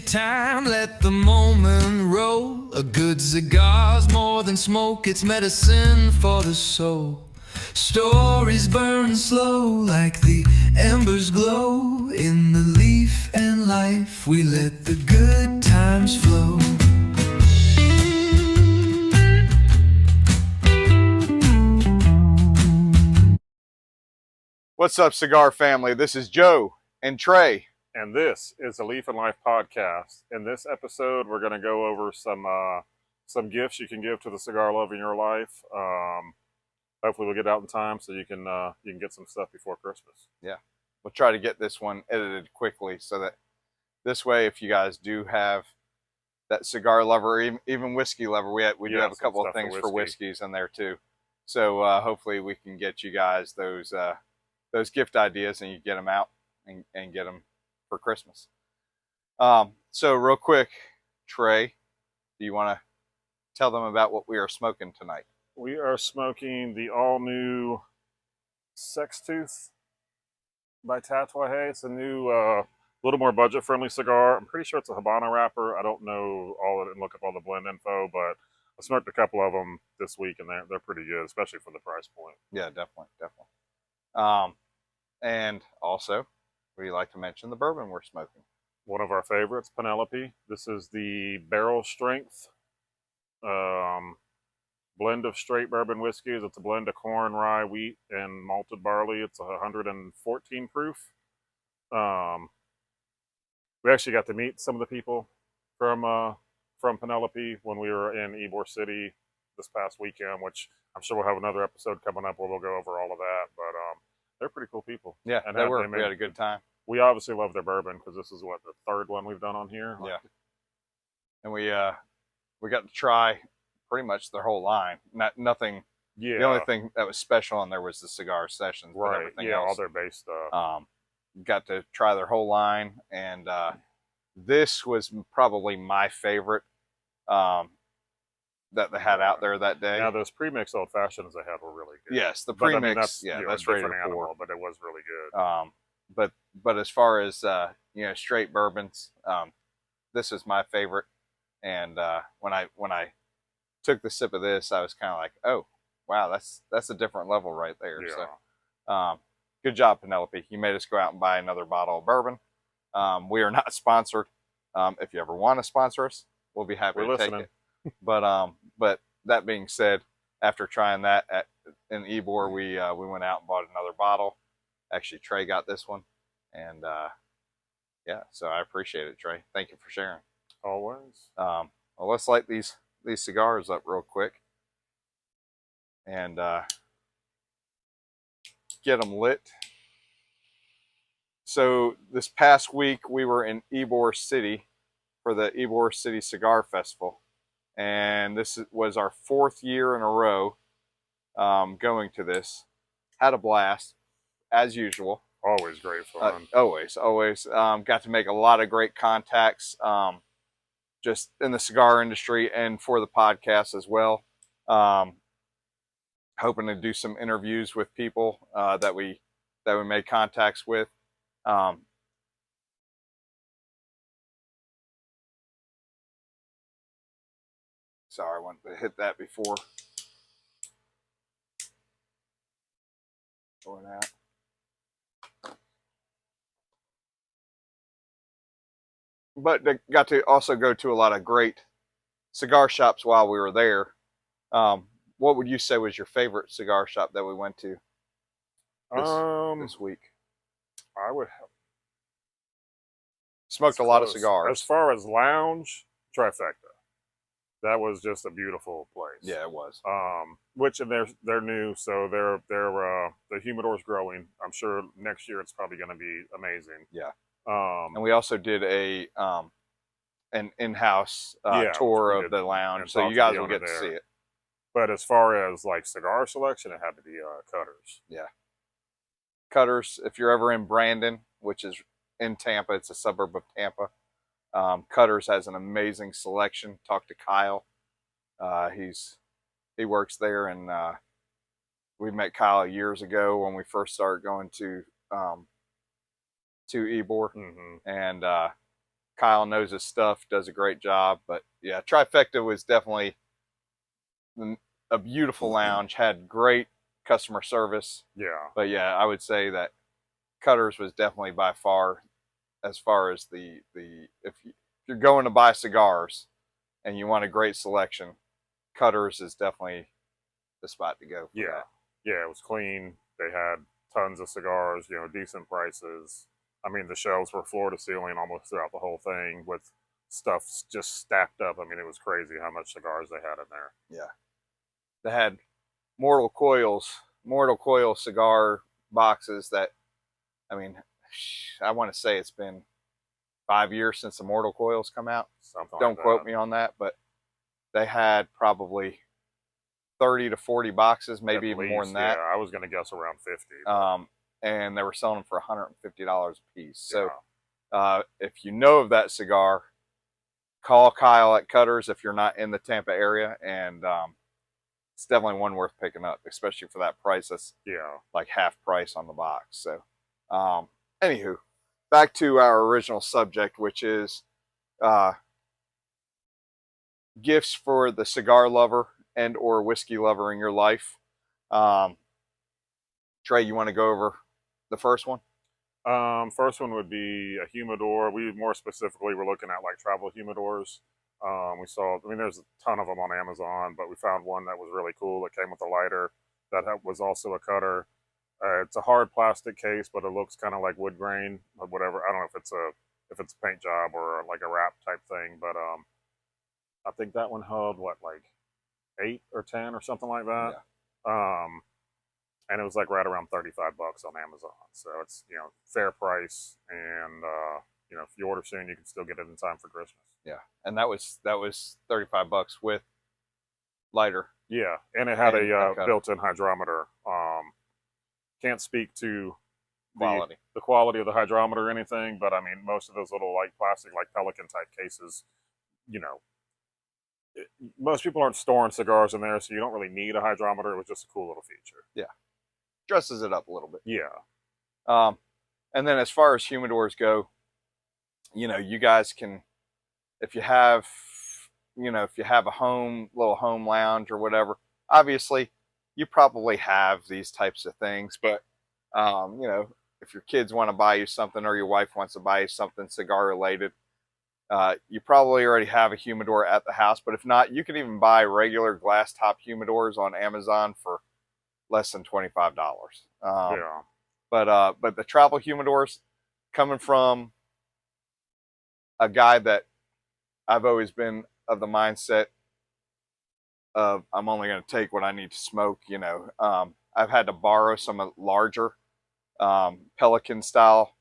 time, let the moment roll. A good cigar's more than smoke, it's medicine for the soul. Stories burn slow like the embers glow. In the leaf and life, we let the good times flow. What's up, Cigar family? This is Joe and Trey. And this is the Leaf and Life podcast. In this episode, we're going to go over some gifts you can give to the cigar love in your life. Hopefully, we'll get out in time so you can get some stuff before Christmas. Yeah, we'll try to get this one edited quickly so that this way, if you guys do have that cigar lover, or even whiskey lover, we do have a couple of things for whiskeys in there too. So hopefully, we can get you guys those gift ideas and you get them out and get them for Christmas. So real quick, Trey, do you want to tell them about what we are smoking tonight? We are smoking the all-new Sextooth by Tatuaje. It's a new, little more budget-friendly cigar. I'm pretty sure it's a Habano wrapper. I don't know all of it and look up all the blend info, but I smoked a couple of them this week, and they're pretty good, especially for the price point. Yeah, definitely. And also, we like to mention the bourbon we're smoking. One of our favorites, Penelope. This is the barrel strength blend of straight bourbon whiskeys. It's a blend of corn, rye, wheat, and malted barley. It's 114 proof. We actually got to meet some of the people from Penelope when we were in Ybor City this past weekend, which I'm sure we'll have another episode coming up where we'll go over all of that. But they're pretty cool people. Yeah, and we had a good time. We obviously love their bourbon because this is the third one we've done on here. Yeah, and we got to try pretty much their whole line. Nothing. Yeah. The only thing that was special on there was the cigar sessions. Right. But everything else, all their base stuff. Got to try their whole line, and this was probably my favorite that they had out there that day. Now those pre-mixed old fashions they had were really good. Yes, the premix. That's ready to pour. But it was really good. But as far as straight bourbons, this is my favorite. And when I took the sip of this, I was kind of like, oh wow, that's a different level right there. Yeah. So good job, Penelope. You made us go out and buy another bottle of bourbon. We are not sponsored. If you ever want to sponsor us, we'll be happy to take it. But that being said, after trying that in Ybor, we went out and bought another bottle. Actually, Trey got this one, and so I appreciate it, Trey. Thank you for sharing. Always. Well, let's light these cigars up real quick and get them lit. So this past week we were in Ybor City for the Ybor City Cigar Festival. And this was our 4th year in a row going to this. Had a blast, as usual. Always great fun. Always. Got to make a lot of great contacts just in the cigar industry and for the podcast as well. Hoping to do some interviews with people that we made contacts with. Sorry, I wanted to hit that before going out. But they got to also go to a lot of great cigar shops while we were there. What would you say was your favorite cigar shop that we went to this week? I would smoked a lot of cigars. As far as lounge, Trifecta. That was just a beautiful place. Yeah, it was. Which and they're new, so the humidor's growing. I'm sure next year it's probably going to be amazing. Yeah. And we also did an in-house tour of the lounge, so you guys will get to see it. But as far as like cigar selection, it had to be Cutters. Yeah. Cutters, if you're ever in Brandon, which is in Tampa, it's a suburb of Tampa. Cutters has an amazing selection. Talk to Kyle. He works there, and we met Kyle years ago when we first started going to Ybor, and Kyle knows his stuff, does a great job. But yeah, Trifecta was definitely a beautiful lounge, had great customer service. Yeah. But yeah, I would say that Cutters was definitely by far, as far as if you're going to buy cigars and you want a great selection, Cutters is definitely the spot to go for that. Yeah, it was clean. They had tons of cigars, you know, decent prices. I mean, the shelves were floor to ceiling almost throughout the whole thing with stuff just stacked up. I mean, it was crazy how much cigars they had in there. Yeah. They had Mortal Coil cigar boxes that, I mean, I want to say it's been 5 years since the Mortal Coils come out. Don't quote me on that, but they had probably 30 to 40 boxes, maybe even more than that. Yeah, I was going to guess around 50. And they were selling them for $150 a piece. So if you know of that cigar, call Kyle at Cutters if you're not in the Tampa area, and it's definitely one worth picking up, especially for that price. That's like half price on the box. So anywho, back to our original subject, which is gifts for the cigar lover and or whiskey lover in your life. Trey, you want to go over the first one? First one would be a humidor. We more specifically were looking at like travel humidors. We saw, I mean, there's a ton of them on Amazon, but we found one that was really cool. It came with a lighter that was also a cutter. It's a hard plastic case, but it looks kind of like wood grain or whatever. I don't know if it's a paint job or like a wrap type thing, but I think that one held what, like 8 or 10 or something like that. Yeah. And it was like right around $35 on Amazon. So it's, you know, fair price, and you know, if you order soon, you can still get it in time for Christmas. Yeah, and that was $35 with lighter. Yeah, and it had a built-in hydrometer. Can't speak to the quality of the hydrometer or anything, but I mean, most of those little like plastic, like Pelican type cases, you know, most people aren't storing cigars in there, so you don't really need a hydrometer. It was just a cool little feature. Yeah, dresses it up a little bit. Yeah. And then as far as humidors go, you know, you guys can, if you have a little home lounge or whatever, obviously you probably have these types of things, but you know, if your kids want to buy you something or your wife wants to buy you something cigar related, you probably already have a humidor at the house. But if not, you can even buy regular glass top humidors on Amazon for less than $25. Yeah. But the travel humidors, coming from a guy that I've always been of the mindset of I'm only going to take what I need to smoke. You know, I've had to borrow some larger Pelican style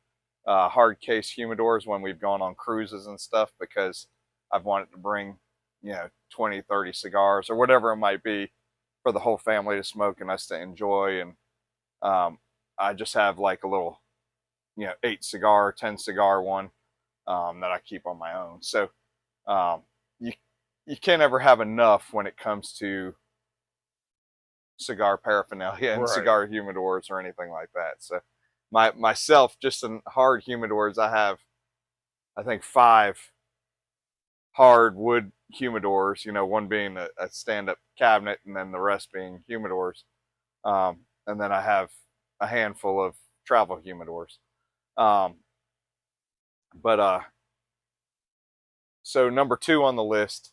hard case humidors when we've gone on cruises and stuff, because I've wanted to bring, you know, 20, 30 cigars or whatever it might be for the whole family to smoke and us to enjoy. And I just have like a little, you know, 8 cigar, 10 cigar one that I keep on my own. So you can't ever have enough when it comes to cigar paraphernalia and cigar humidors or anything like that. So myself, just in hard humidors, I have, I think, 5 hard wood humidors, you know, one being a stand-up cabinet and then the rest being humidors. And then I have a handful of travel humidors. So number 2 on the list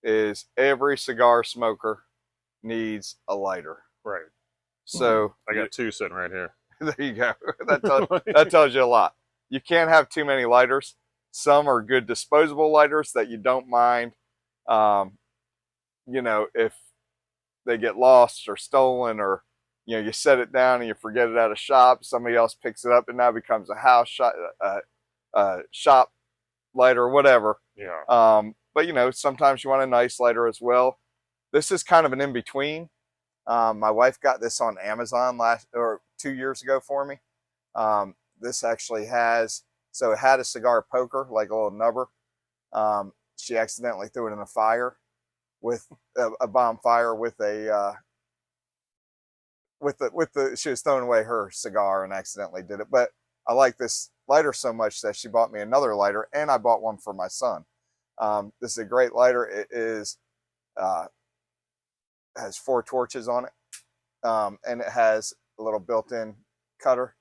is every cigar smoker needs a lighter. Right. So I got 2 sitting right here. There you go. That tells you a lot. You can't have too many lighters. Some are good disposable lighters that you don't mind, you know, if they get lost or stolen, or, you know, you set it down and you forget it at a shop, somebody else picks it up and now becomes a house shop lighter or whatever. Yeah. But, you know, sometimes you want a nice lighter as well. This is kind of an in-between. My wife got this on Amazon 2 years ago for me. This actually so it had a cigar poker, like a little nubber. She accidentally threw it in a fire with a bonfire with she was throwing away her cigar and accidentally did it. But I like this lighter so much that she bought me another lighter, and I bought one for my son. This is a great lighter. It is has 4 torches on it, and it has a little built-in cutter,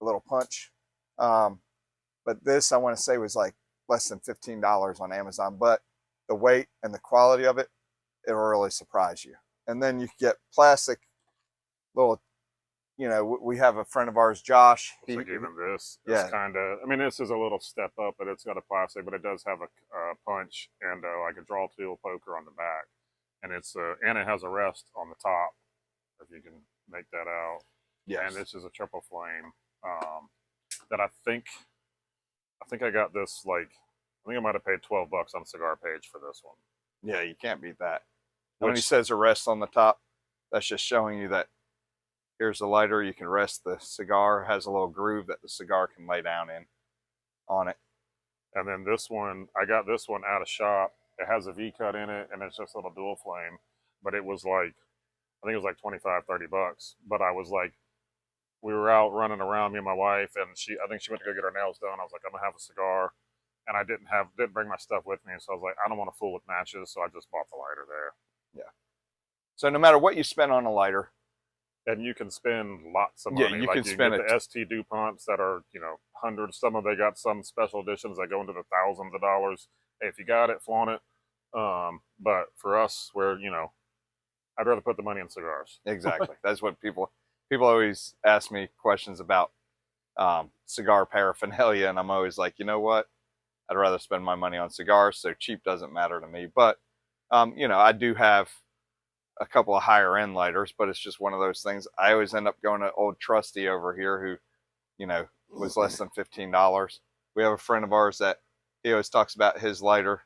a little punch. But this, I want to say, was like less than $15 on Amazon. But the weight and the quality of it, it will really surprise you. And then you get plastic little, you know, we have a friend of ours, Josh. So even this, yeah, it's kind of, I mean, this is a little step up, but it's got a plastic, but it does have a punch and like a draw tool poker on the back, and it's and it has a rest on the top, if you can make that out. Yeah, and this is a triple flame that I think I got this, like, I think I might have paid $12 on Cigar page for this one. Yeah, you can't beat that. When he says a rest on the top, that's just showing you that here's a lighter. You can rest the cigar. It has a little groove that the cigar can lay down in on it. And then this one, I got this one out of shop. It has a V-cut in it, and it's just a little dual flame. But it was like, I think it was like $25-30. But I was like, we were out running around, me and my wife, and I think she went to go get her nails done. I was like, I'm gonna have a cigar, and I didn't bring my stuff with me, so I was like, I don't want to fool with matches, so I just bought the lighter there. Yeah. So no matter what you spend on a lighter, and you can spend lots of money. Yeah, you like can spend the ST DuPonts that are, you know, hundreds. Some of they got some special editions that go into the thousands of dollars. Hey, if you got it, flaunt it. But for us, where, you know, I'd rather put the money in cigars. Exactly. That's what people always ask me questions about cigar paraphernalia, and I'm always like, you know what? I'd rather spend my money on cigars, so cheap doesn't matter to me. But you know, I do have a couple of higher end lighters, but it's just one of those things. I always end up going to old Trusty over here, who, you know, was less than $15. We have a friend of ours that he always talks about his lighter.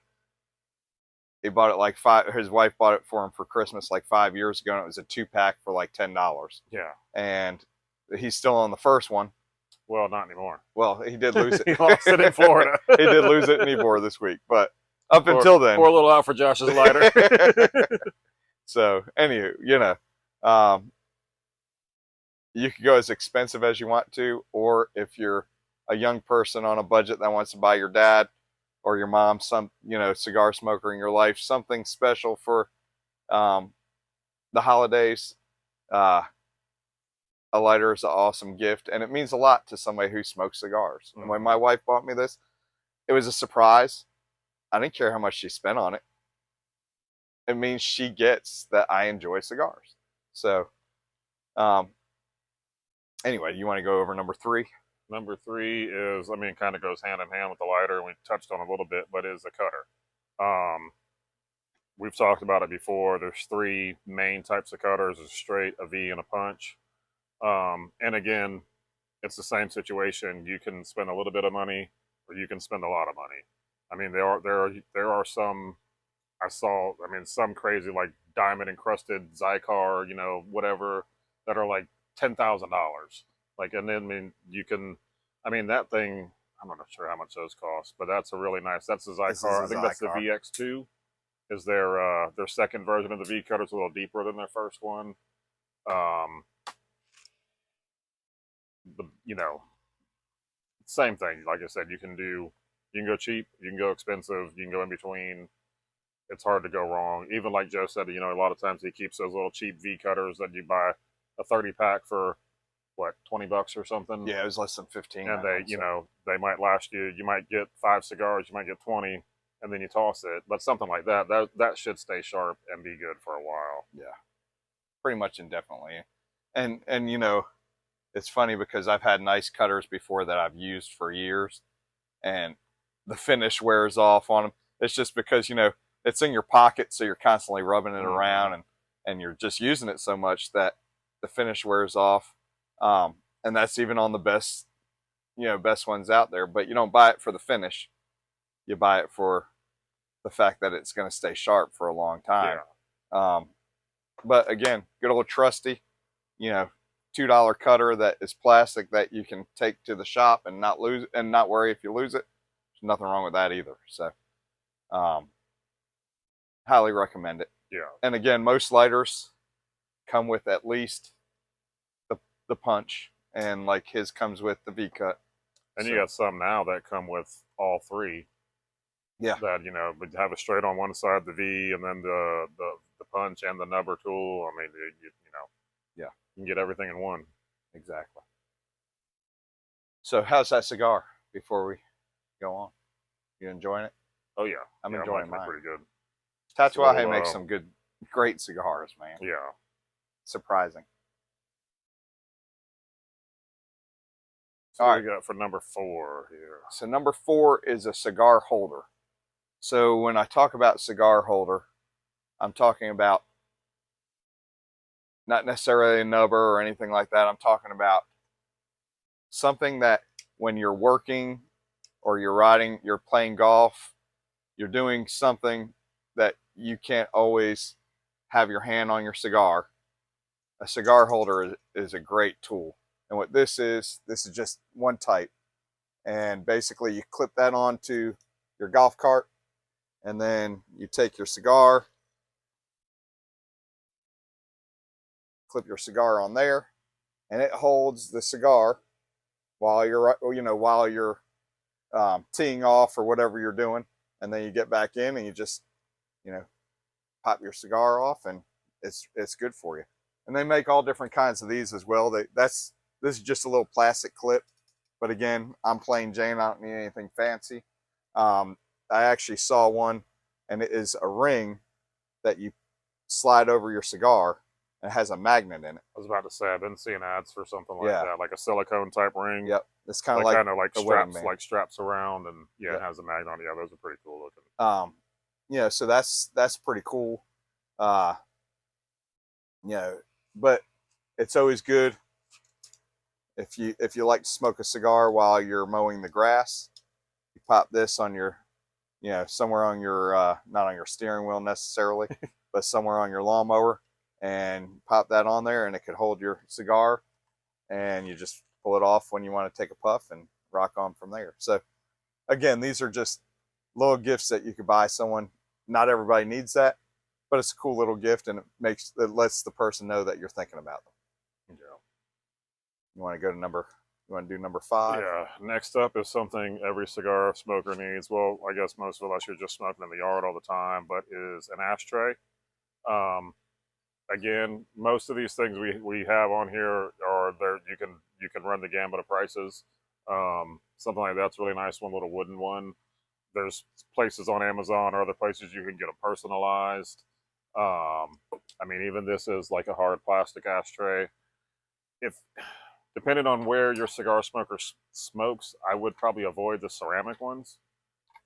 He bought it like his wife bought it for him for Christmas like 5 years ago, and it was a 2-pack for like $10. Yeah. And he's still on the first one. Well, not anymore. Well, he did lose it. He lost it in Florida. He did lose it in Ybor this week, but until then. Pour a little out for Josh's lighter. So, anywho, you know, you can go as expensive as you want to, or if you're a young person on a budget that wants to buy your dad or your mom some, you know, cigar smoker in your life, something special for the holidays, a lighter is an awesome gift, and it means a lot to somebody who smokes cigars. And when my wife bought me this, it was a surprise. I didn't care how much she spent on it. It means she gets that I enjoy cigars. So, anyway, you want to go over number 3? Number 3 is, I mean, it kind of goes hand in hand with the lighter, and we touched on it a little bit, but is the cutter. We've talked about it before. There's 3 main types of cutters: a straight, a V, and a punch. And again, it's the same situation. You can spend a little bit of money, or you can spend a lot of money. I mean, there are some. I saw, I mean, some crazy like diamond encrusted Cigar, you know, whatever, that are like $10,000. Like, and then, I mean, you can, I mean, that thing, I'm not sure how much those cost, but that's a really nice, that's the Cigar. I think that's the VX2 is their second version of the V cutter. It's a little deeper than their first one. You know, same thing. Like I said, you can go cheap, you can go expensive, you can go in between. It's hard to go wrong. Even like Joe said, you know, a lot of times he keeps those little cheap V cutters that you buy a 30-pack for, what, $20 or something? Yeah, it was less than 15. And they, you know, they might last you. You might get 5 cigars, you might get 20, and then you toss it. But something like that should stay sharp and be good for a while. Yeah, pretty much indefinitely. And you know, it's funny because I've had nice cutters before that I've used for years, and the finish wears off on them. It's just because, you know, it's in your pocket, so you're constantly rubbing it around, and you're just using it so much that the finish wears off. And that's even on the best ones out there. But you don't buy it for the finish. You buy it for the fact that it's going to stay sharp for a long time. Yeah. But again, good old Trusty, you know, $2 cutter that is plastic that you can take to the shop and not lose, and not worry if you lose it. There's nothing wrong with that either. So, highly recommend it. Yeah. And again, most lighters come with at least the punch, and like his comes with the V cut. And so, you got some now that come with all three. Yeah. That, you know, but have a straight on one side, the V, and then the punch and the nubber tool. I mean, you know, yeah, you can get everything in one. exactly. So how's that cigar before we go on? You enjoying it? Oh yeah, I'm yeah, enjoying mine. pretty good. Tatuaje makes some great cigars, man. Yeah. Surprising. So all what right, we got for number 4 here? So number 4 is a cigar holder. So when I talk about cigar holder, I'm talking about not necessarily a nubber or anything like that. I'm talking about something that when you're working or you're riding, you're playing golf, you're doing something that you can't always have your hand on your cigar. A cigar holder is a great tool. And what this is just one type. And basically you clip that onto your golf cart, and then you take your cigar, clip your cigar on there, and it holds the cigar while you're teeing off or whatever you're doing, and then you get back in and you just pop your cigar off, and it's good for you. And they make all different kinds of these as well. This is just a little plastic clip, but again, I'm plain Jane. I don't need anything fancy. I actually saw one, and it is a ring that you slide over your cigar, and it has a magnet in it. I was about to say, I've been seeing ads for something like that, like a silicone type ring. Yep, it's kind of like straps, straps around, and yep. It has a magnet on it. Yeah, those are pretty cool looking. So that's pretty cool. But it's always good if you like to smoke a cigar while you're mowing the grass. You pop this on your, somewhere on your not on your steering wheel necessarily, but somewhere on your lawnmower, and pop that on there, and it could hold your cigar, and you just pull it off when you want to take a puff and rock on from there. So again, these are just little gifts that you could buy someone. Not everybody needs that, but it's a cool little gift, and it lets the person know that you're thinking about them. Yeah. You want to do number 5? Yeah. Next up is something every cigar smoker needs. Well, I guess most of it, unless you're just smoking in the yard all the time, but is an ashtray. Again, most of these things we have on here are there. You can run the gambit of prices. Something like that's really nice. One little wooden one. There's places on Amazon or other places you can get them personalized. I mean, even this is like a hard plastic ashtray. Depending on where your cigar smoker smokes, I would probably avoid the ceramic ones,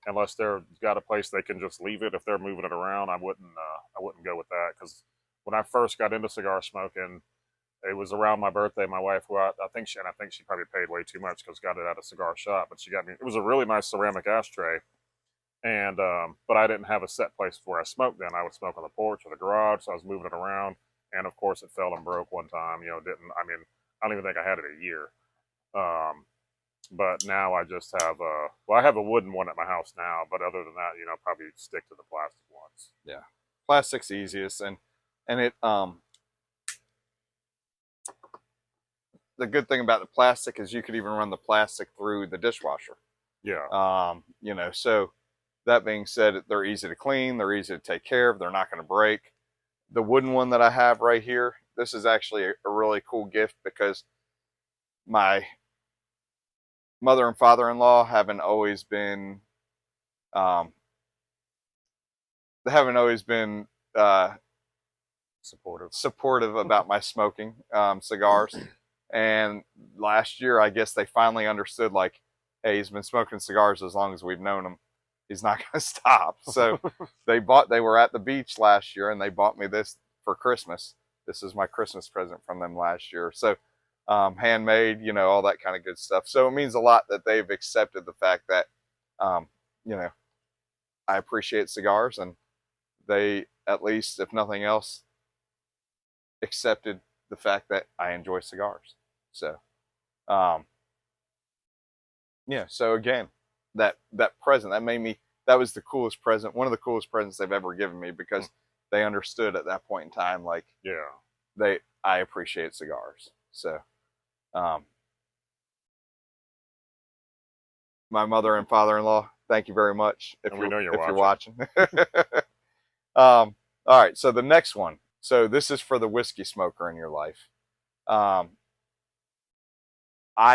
unless they've got a place they can just leave it. If they're moving it around, I wouldn't go with that, because when I first got into cigar smoking, it was around my birthday. My wife, I think she probably paid way too much because got it at a cigar shop, but she got me. It was a really nice ceramic ashtray, and but I didn't have a set place where I smoked. Then I would smoke on the porch or the garage, so I was moving it around, and of course it fell and broke one time. I don't even think I had it a year. But now I just have I have a wooden one at my house now, but other than that, probably stick to the plastic ones. Yeah, plastic's easiest, and it the good thing about the plastic is you could even run the plastic through the dishwasher. Yeah. So that being said, they're easy to clean, they're easy to take care of, they're not going to break. The wooden one that I have right here, this is actually a really cool gift, because my mother and father-in-law haven't always been supportive about my smoking cigars. And last year, I guess they finally understood, like, hey, he's been smoking cigars as long as we've known him. He's not going to stop. So they were at the beach last year, and they bought me this for Christmas. This is my Christmas present from them last year. So handmade, all that kind of good stuff. So it means a lot that they've accepted the fact that, I appreciate cigars, and they, at least, if nothing else, accepted the fact that I enjoy cigars. So, so again, that present, that was the coolest present, one of the coolest presents they've ever given me, because they understood at that point in time, like, yeah, I appreciate cigars. So, my mother and father-in-law, thank you very much if you're watching. All right, so the next one. So this is for the whiskey smoker in your life. I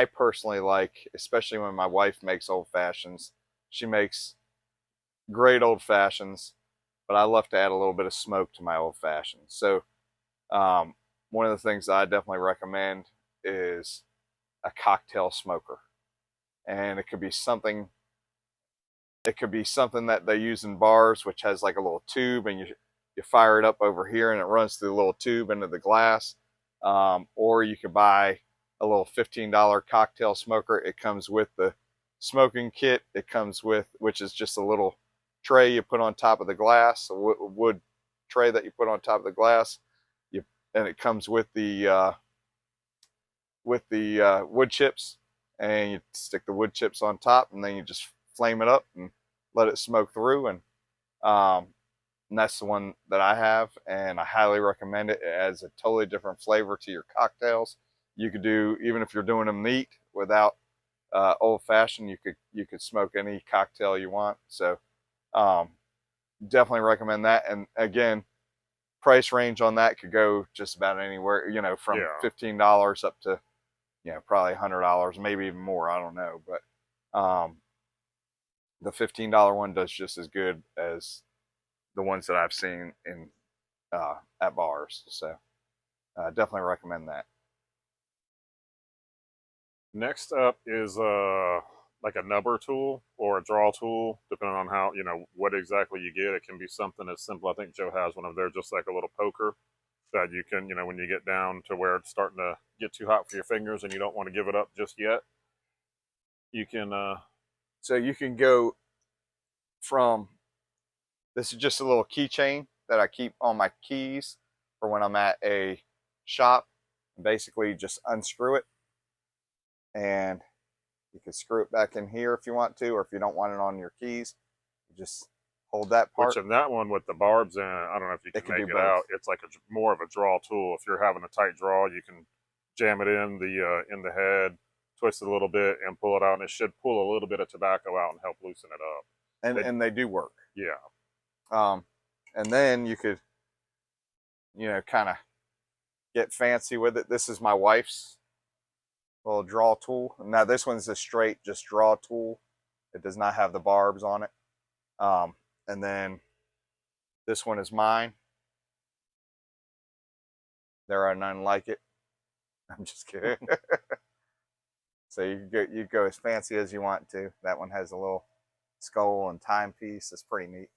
personally like, especially when my wife makes old fashions, she makes great old fashions, but I love to add a little bit of smoke to my old fashions. So one of the things that I definitely recommend is a cocktail smoker. And it could be something that they use in bars, which has like a little tube, and you fire it up over here and it runs through the little tube into the glass. Or you could buy a little $15 cocktail smoker. It comes with the smoking kit. It comes with, which is just a little tray you put on top of the glass, a wood tray that you put on top of the glass. And it comes with the wood chips, and you stick the wood chips on top, and then you just flame it up and let it smoke through. And that's the one that I have, and I highly recommend it. It adds a totally different flavor to your cocktails. You could do, even if you're doing them neat without old fashioned, you could smoke any cocktail you want. So definitely recommend that. And again, price range on that could go just about anywhere, you know, from $15 up to, you know, probably $100, maybe even more. I don't know, but the $15 one does just as good as the ones that I've seen in at bars. So definitely recommend that. Next up is like a nubber tool or a draw tool, depending on how, you know, what exactly you get. It can be something as simple. I think Joe has one of theirs, just like a little poker that you can, you know, when you get down to where it's starting to get too hot for your fingers and you don't want to give it up just yet, you can so you can go from, this is just a little keychain that I keep on my keys for when I'm at a shop. Basically just unscrew it, and you can screw it back in here if you want to, or if you don't want it on your keys, you just hold that part. Which in that one with the barbs in it, I don't know if you can make it out. It's like more of a draw tool. If you're having a tight draw, you can jam it in the head, twist it a little bit, and pull it out, and it should pull a little bit of tobacco out and help loosen it up. And they do work. Yeah. And then you could, you know, kind of get fancy with it. This is my wife's little draw tool. Now this one's a straight just draw tool. It does not have the barbs on it. And then this one is mine. There are none like it. I'm just kidding. So you go as fancy as you want to. That one has a little skull and timepiece. It's pretty neat.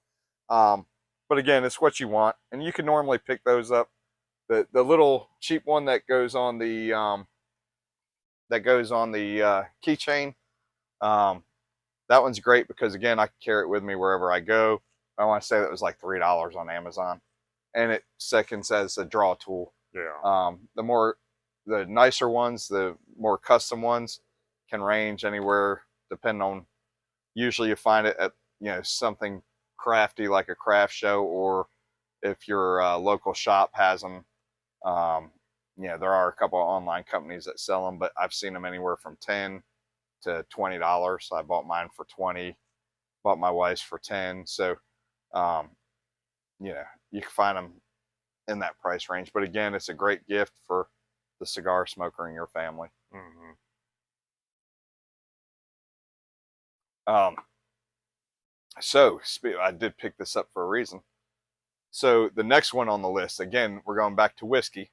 But again, it's what you want, and you can normally pick those up. The little cheap one that goes on the keychain. That one's great because again, I can carry it with me wherever I go. I want to say that was like $3 on Amazon, and it seconds as a draw tool. Yeah. The nicer ones, the more custom ones, can range anywhere depending on. Usually, you find it at, you know, something crafty like a craft show, or if your local shop has them. You know, there are a couple of online companies that sell them, but I've seen them anywhere from $10 to $20. So I bought mine for $20, bought my wife's for $10. So, you know, you can find them in that price range. But again, it's a great gift for the cigar smoker in your family. Mm-hmm. So I did pick this up for a reason. So the next one on the list, again, we're going back to whiskey,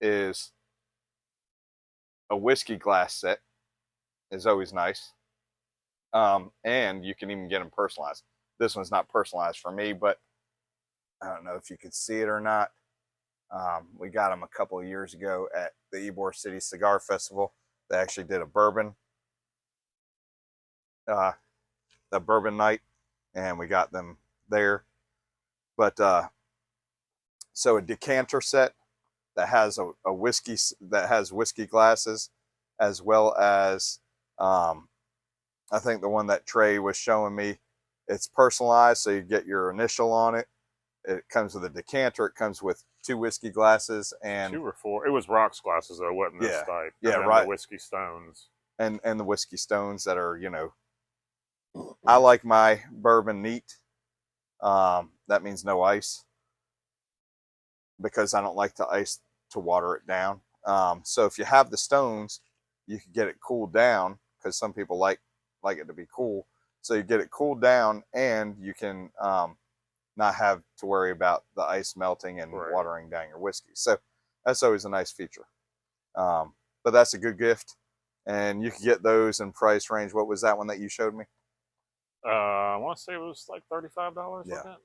is a whiskey glass set. Is always nice. And you can even get them personalized. This one's not personalized for me, but I don't know if you could see it or not. We got them a couple of years ago at the Ybor City Cigar Festival. They actually did a bourbon night, and we got them there. But so a decanter set that has a whiskey, that has whiskey glasses, as well as I think the one that Trey was showing me, it's personalized, so you get your initial on it. It comes with a decanter. It comes with 2 whiskey glasses and 2 or 4. It was rocks glasses though, wasn't this type? Yeah, and right. The whiskey stones. and the whiskey stones that are, you know, I like my bourbon neat. That means no ice, because I don't like the ice to water it down. So if you have the stones, you can get it cooled down, because some people like it to be cool. So you get it cooled down, and you can not have to worry about the ice melting and watering down your whiskey. So that's always a nice feature. But that's a good gift, and you can get those in price range. What was that one that you showed me? I want to say it was like $35. Yeah. Like that.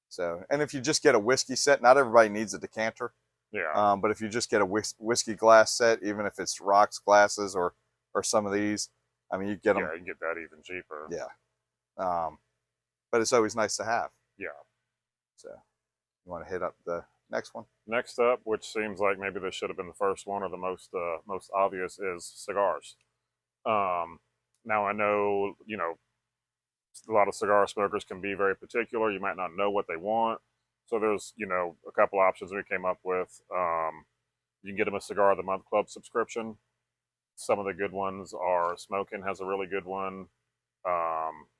So, and if you just get a whiskey set, not everybody needs a decanter. Yeah. But if you just get a whiskey glass set, even if it's rocks glasses or some of these, I mean, you get them. Yeah, you can get that even cheaper. Yeah. But it's always nice to have. Yeah. So, you want to hit up the next one? Next up, which seems like maybe this should have been the first one or the most obvious, is cigars. Now I know, you know, a lot of cigar smokers can be very particular. You might not know what they want. So there's, you know, a couple options we came up with. You can get them a Cigar of the Month Club subscription. Some of the good ones are Smokin' has a really good one.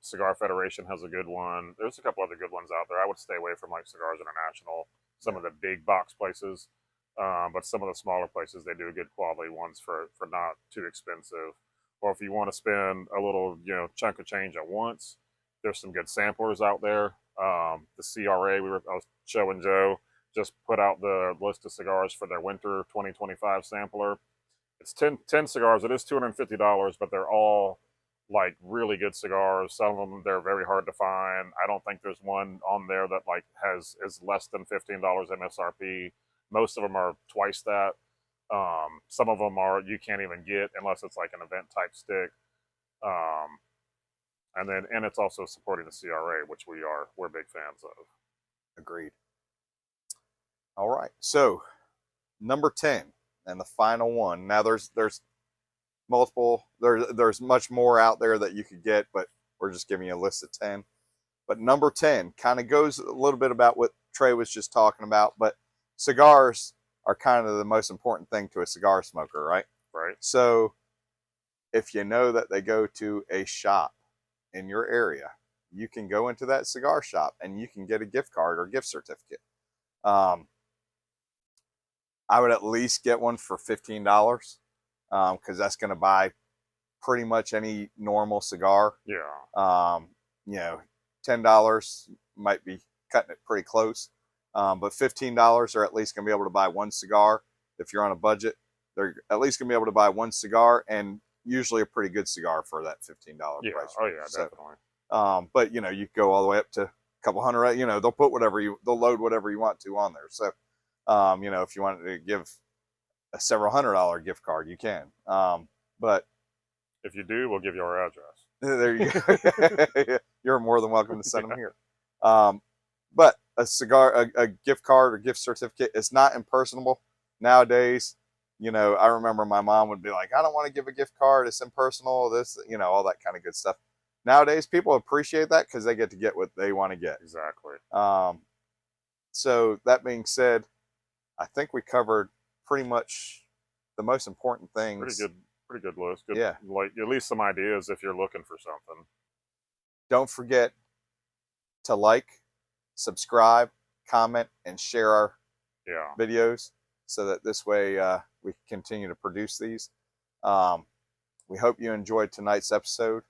Cigar Federation has a good one. There's a couple other good ones out there. I would stay away from like Cigars International, some of the big box places. But some of the smaller places, they do good quality ones for not too expensive. Or if you want to spend a little, you know, chunk of change at once, there's some good samplers out there. The CRA, I was showing Joe, just put out the list of cigars for their winter 2025 sampler. It's 10 cigars. It is $250, but they're all like really good cigars. Some of them, they're very hard to find. I don't think there's one on there that like is less than $15 MSRP. Most of them are twice that. Some of them are you can't even get unless it's like an event type stick. And it's also supporting the CRA, which we're big fans of. Agreed. All right. So number 10 and the final one. Now there's multiple, there's much more out there that you could get, but we're just giving you a list of 10. But number 10 kind of goes a little bit about what Trey was just talking about, but cigars are kind of the most important thing to a cigar smoker, right? Right. So if you know that they go to a shop in your area, you can go into that cigar shop and you can get a gift card or gift certificate. I would at least get one for $15, because that's going to buy pretty much any normal cigar. Yeah. You know, $10 might be cutting it pretty close. But $15 are at least going to be able to buy one cigar. If you're on a budget, they're at least going to be able to buy one cigar, and usually a pretty good cigar for that $15 price. Oh yeah, definitely. But you know, you go all the way up to a couple hundred. You know, they'll load whatever you want to on there. So, you know, if you wanted to give a several $100 gift card, you can. But if you do, we'll give you our address. There you go. You're more than welcome to send them here. But a cigar, a gift card or gift certificate, it's not impersonable nowadays. You know, I remember my mom would be like, I don't want to give a gift card. It's impersonal. This, you know, all that kind of good stuff. Nowadays, people appreciate that because they get to get what they want to get. Exactly. So that being said, I think we covered pretty much the most important things. Pretty good list. Good, yeah. Like at least some ideas if you're looking for something. Don't forget to like, subscribe, comment, and share our videos so that this way we can continue to produce these. We hope you enjoyed tonight's episode.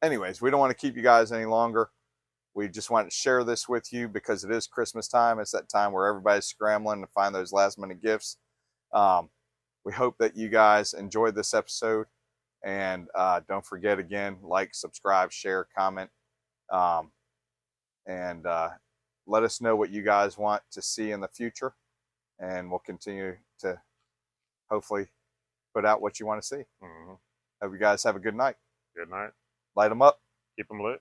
Anyways, we don't want to keep you guys any longer. We just wanted to share this with you because it is Christmas time. It's that time where everybody's scrambling to find those last minute gifts. We hope that you guys enjoyed this episode. And don't forget, again, like, subscribe, share, comment. And let us know what you guys want to see in the future. And we'll continue to hopefully put out what you want to see. Mm-hmm. Hope you guys have a good night. Good night. Light them up. Keep them lit.